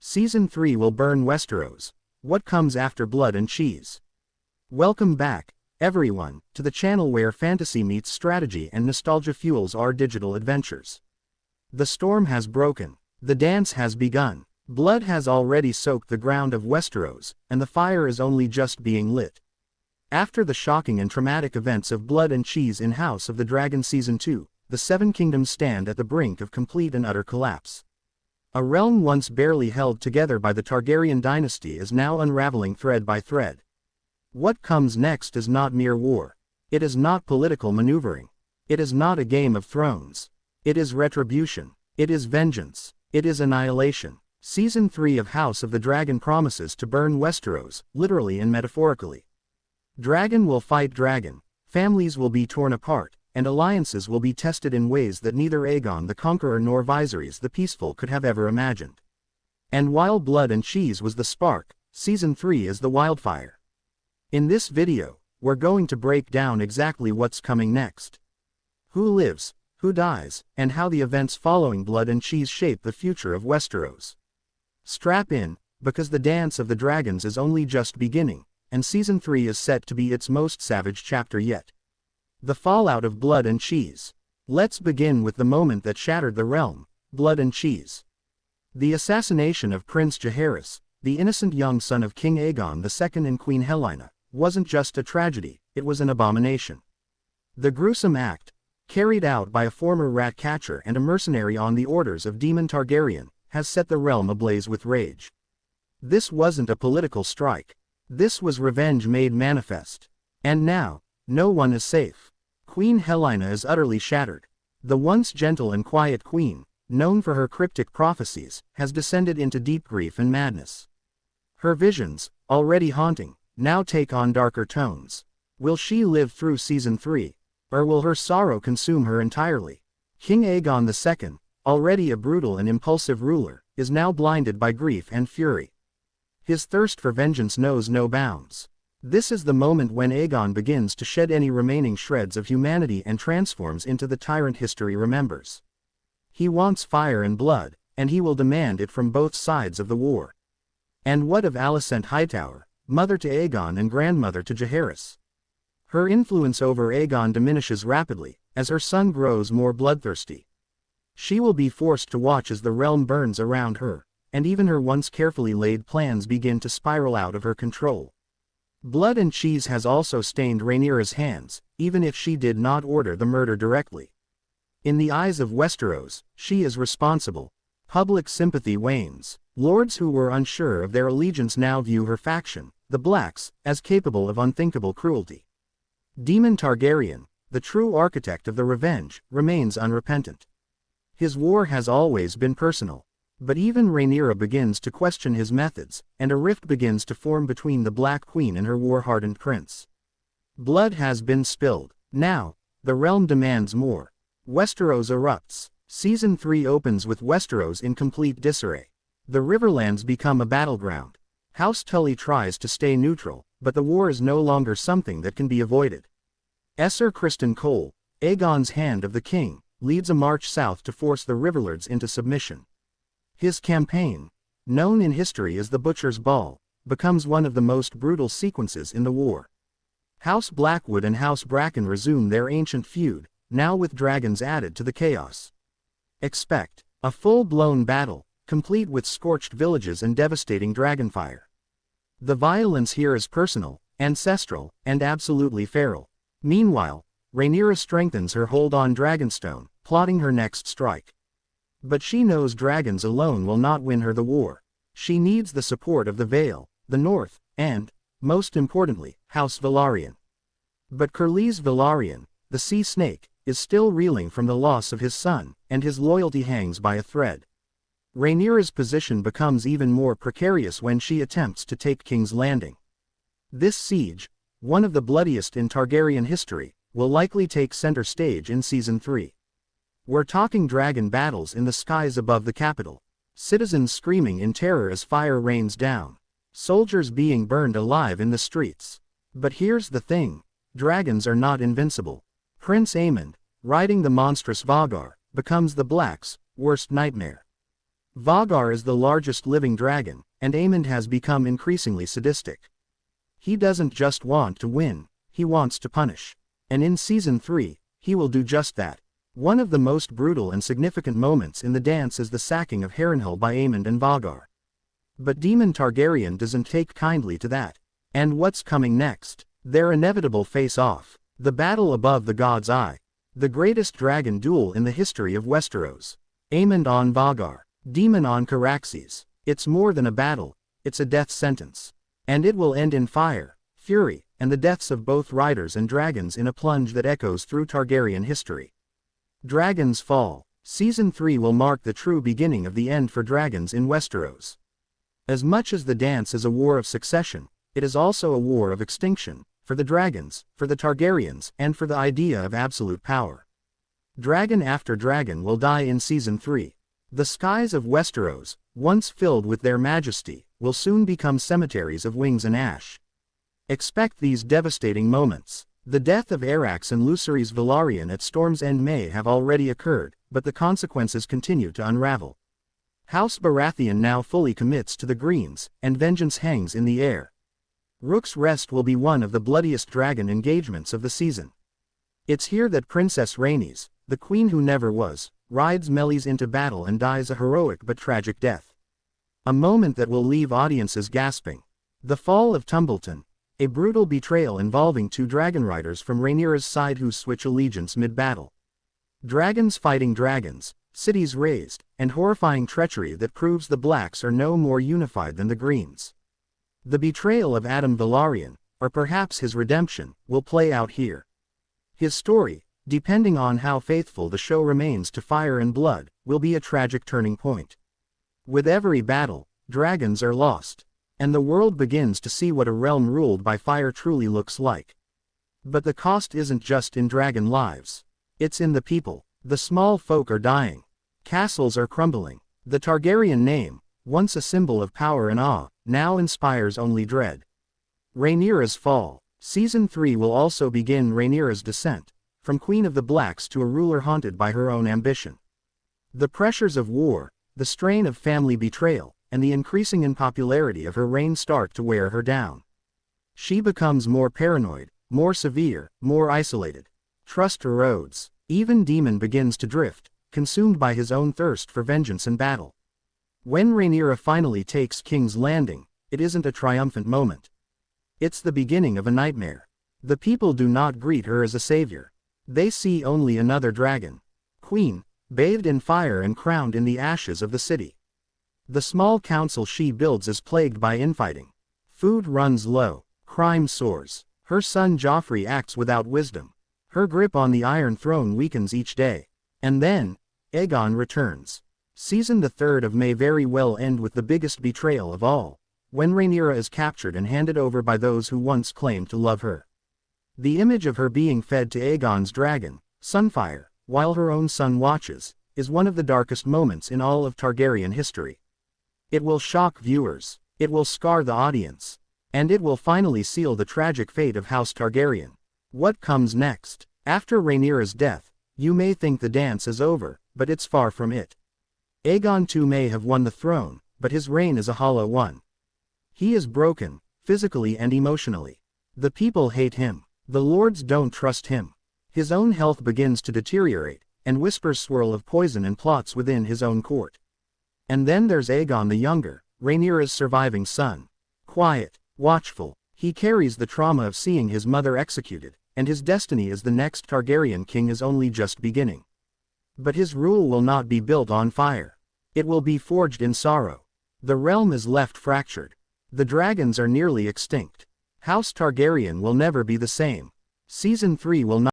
Season 3 will burn Westeros. What comes after blood and cheese? Welcome back, everyone, to the channel where fantasy meets strategy and nostalgia fuels our digital adventures. The storm has broken. The dance has begun. Blood has already soaked the ground of Westeros, and the fire is only just being lit. After the shocking and traumatic events of Blood and Cheese in House of the Dragon Season 2, the Seven Kingdoms stand at the brink of complete and utter collapse. A realm once barely held together by the Targaryen dynasty is now unraveling thread by thread. What comes next is not mere war. It is not political maneuvering. It is not a Game of Thrones. It is retribution. It is vengeance. It is annihilation. Season 3 of House of the Dragon promises to burn Westeros, literally and metaphorically. Dragon will fight dragon, families will be torn apart, and alliances will be tested in ways that neither Aegon the Conqueror nor Viserys the Peaceful could have ever imagined. And while Blood and Cheese was the spark, Season 3 is the wildfire. In this video, we're going to break down exactly what's coming next. Who lives, who dies, and how the events following Blood and Cheese shape the future of Westeros. Strap in, because the dance of the dragons is only just beginning, and Season 3 is set to be its most savage chapter yet. The fallout of Blood and Cheese. Let's begin with the moment that shattered the realm, Blood and Cheese. The assassination of Prince Jaehaerys, the innocent young son of King Aegon II and Queen Helaena, wasn't just a tragedy, it was an abomination. The gruesome act, carried out by a former rat catcher and a mercenary on the orders of Daemon Targaryen, has set the realm ablaze with rage. This wasn't a political strike. This was revenge made manifest. And now, no one is safe. Queen Helaena is utterly shattered. The once gentle and quiet queen, known for her cryptic prophecies, has descended into deep grief and madness. Her visions, already haunting, now take on darker tones. Will she live through Season 3, or will her sorrow consume her entirely? King Aegon II, already a brutal and impulsive ruler, is now blinded by grief and fury. His thirst for vengeance knows no bounds. This is the moment when Aegon begins to shed any remaining shreds of humanity and transforms into the tyrant history remembers. He wants fire and blood, and he will demand it from both sides of the war. And what of Alicent Hightower, mother to Aegon and grandmother to Jaehaerys? Her influence over Aegon diminishes rapidly, as her son grows more bloodthirsty. She will be forced to watch as the realm burns around her, and even her once carefully laid plans begin to spiral out of her control. Blood and Cheese has also stained Rhaenyra's hands, even if she did not order the murder directly. In the eyes of Westeros, she is responsible. Public sympathy wanes. Lords who were unsure of their allegiance now view her faction, the Blacks, as capable of unthinkable cruelty. Daemon Targaryen, the true architect of the revenge, remains unrepentant. His war has always been personal. But even Rhaenyra begins to question his methods, and a rift begins to form between the Black Queen and her war-hardened prince. Blood has been spilled. Now, the realm demands more. Westeros erupts. Season 3 opens with Westeros in complete disarray. The Riverlands become a battleground. House Tully tries to stay neutral, but the war is no longer something that can be avoided. Esser Criston Cole, Aegon's Hand of the King, leads a march south to force the Riverlords into submission. His campaign, known in history as the Butcher's Ball, becomes one of the most brutal sequences in the war. House Blackwood and House Bracken resume their ancient feud, now with dragons added to the chaos. Expect a full-blown battle, complete with scorched villages and devastating dragonfire. The violence here is personal, ancestral, and absolutely feral. Meanwhile, Rhaenyra strengthens her hold on Dragonstone, plotting her next strike. But she knows dragons alone will not win her the war. She needs the support of the Vale, the North, and, most importantly, House Velaryon. But Corlys Velaryon, the sea snake, is still reeling from the loss of his son, and his loyalty hangs by a thread. Rhaenyra's position becomes even more precarious when she attempts to take King's Landing. This siege, one of the bloodiest in Targaryen history, will likely take center stage in Season 3. We're talking dragon battles in the skies above the capital. Citizens screaming in terror as fire rains down. Soldiers being burned alive in the streets. But here's the thing. Dragons are not invincible. Prince Aemond, riding the monstrous Vhagar, becomes the Blacks' worst nightmare. Vhagar is the largest living dragon, and Aemond has become increasingly sadistic. He doesn't just want to win, he wants to punish. And in Season 3, he will do just that. One of the most brutal and significant moments in the dance is the sacking of Harrenhal by Aemond and Vhagar. But Daemon Targaryen doesn't take kindly to that. And what's coming next? Their inevitable face-off. The battle above the God's Eye. The greatest dragon duel in the history of Westeros. Aemond on Vhagar. Daemon on Caraxes. It's more than a battle, it's a death sentence. And it will end in fire, fury, and the deaths of both riders and dragons in a plunge that echoes through Targaryen history. Dragons Fall. Season 3 will mark the true beginning of the end for dragons in Westeros. As much as the dance is a war of succession, it is also a war of extinction, for the dragons, for the Targaryens, and for the idea of absolute power. Dragon after dragon will die in Season 3. The skies of Westeros, once filled with their majesty, will soon become cemeteries of wings and ash. Expect these devastating moments. The death of Arax and Lucerys Velaryon at Storm's End may have already occurred, but the consequences continue to unravel. House Baratheon now fully commits to the Greens, and vengeance hangs in the air. Rook's Rest will be one of the bloodiest dragon engagements of the season. It's here that Princess Rhaenys, the queen who never was, rides Meleys into battle and dies a heroic but tragic death. A moment that will leave audiences gasping. The fall of Tumbleton. A brutal betrayal involving two dragon riders from Rhaenyra's side who switch allegiance mid-battle. Dragons fighting dragons, cities razed, and horrifying treachery that proves the Blacks are no more unified than the Greens. The betrayal of Adam Velaryon, or perhaps his redemption, will play out here. His story, depending on how faithful the show remains to Fire and Blood, will be a tragic turning point. With every battle, dragons are lost, and the world begins to see what a realm ruled by fire truly looks like. But the cost isn't just in dragon lives. It's in the people. The small folk are dying. Castles are crumbling. The Targaryen name, once a symbol of power and awe, now inspires only dread. Rhaenyra's fall. Season 3 will also begin Rhaenyra's descent, from Queen of the Blacks to a ruler haunted by her own ambition. The pressures of war, the strain of family betrayal, and the increasing unpopularity of her reign start to wear her down. She becomes more paranoid, more severe, more isolated. Trust erodes. Even Daemon begins to drift, consumed by his own thirst for vengeance and battle. When Rhaenyra finally takes King's Landing, it isn't a triumphant moment. It's the beginning of a nightmare. The people do not greet her as a savior. They see only another dragon. Queen, bathed in fire and crowned in the ashes of the city. The small council she builds is plagued by infighting. Food runs low, crime soars. Her son Joffrey acts without wisdom. Her grip on the Iron Throne weakens each day. And then, Aegon returns. Season the 3rd may very well end with the biggest betrayal of all, when Rhaenyra is captured and handed over by those who once claimed to love her. The image of her being fed to Aegon's dragon, Sunfire, while her own son watches, is one of the darkest moments in all of Targaryen history. It will shock viewers, it will scar the audience, and it will finally seal the tragic fate of House Targaryen. What comes next? After Rhaenyra's death, you may think the dance is over, but it's far from it. Aegon too may have won the throne, but his reign is a hollow one. He is broken, physically and emotionally. The people hate him. The lords don't trust him. His own health begins to deteriorate, and whispers swirl of poison and plots within his own court. And then there's Aegon the Younger, Rhaenyra's surviving son. Quiet, watchful, he carries the trauma of seeing his mother executed, and his destiny as the next Targaryen king is only just beginning. But his rule will not be built on fire. It will be forged in sorrow. The realm is left fractured. The dragons are nearly extinct. House Targaryen will never be the same. Season 3 will not